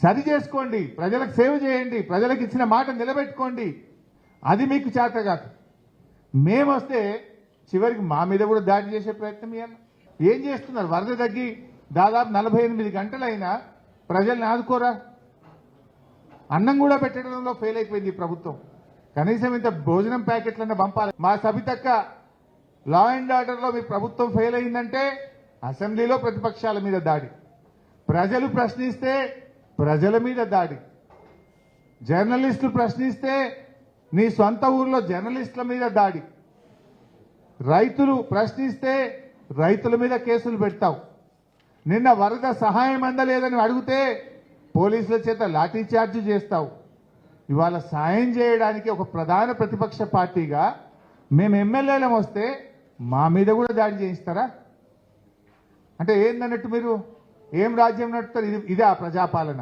సరి చేసుకోండి, ప్రజలకు సేవ చేయండి, ప్రజలకు ఇచ్చిన మాట నిలబెట్టుకోండి. అది మీకు చేత కాదు. మేము వస్తే చివరికి మా మీద కూడా దాడి చేసే ప్రయత్నం చేయాలి. ఏం చేస్తున్నారు? వరద తగ్గి దాదాపు 48 గంటలైనా ప్రజల్ని ఆదుకోరా? అన్నం కూడా పెట్టడంలో ఫెయిల్ అయిపోయింది ఈ ప్రభుత్వం. కనీసం ఇంత భోజనం ప్యాకెట్లన్నా పంపాలి. మా సబితక్క లా అండ్ ఆర్డర్లో మీ ప్రభుత్వం ఫెయిల్ అయిందంటే అసెంబ్లీలో ప్రతిపక్షాల మీద దాడి, ప్రజలు ప్రశ్నిస్తే ప్రజల మీద దాడి, జర్నలిస్టులు ప్రశ్నిస్తే నీ సొంత ఊర్లో జర్నలిస్టుల మీద దాడి, రైతులు ప్రశ్నిస్తే రైతుల మీద కేసులు పెడతావు. నిన్న వరద సహాయం అందలేదని అడిగితే పోలీసుల చేత లాఠీ చార్జ్ చేస్తావు. ఇవాళ సాయం చేయడానికి ఒక ప్రధాన ప్రతిపక్ష పార్టీగా మేము ఎమ్మెల్యేలం వస్తే మా మీద కూడా దాడి చేయిస్తారా? అంటే ఏందన్నట్టు మీరు ఏం రాజ్యం నడుపుతారు? ఇదే ఆ ప్రజాపాలన?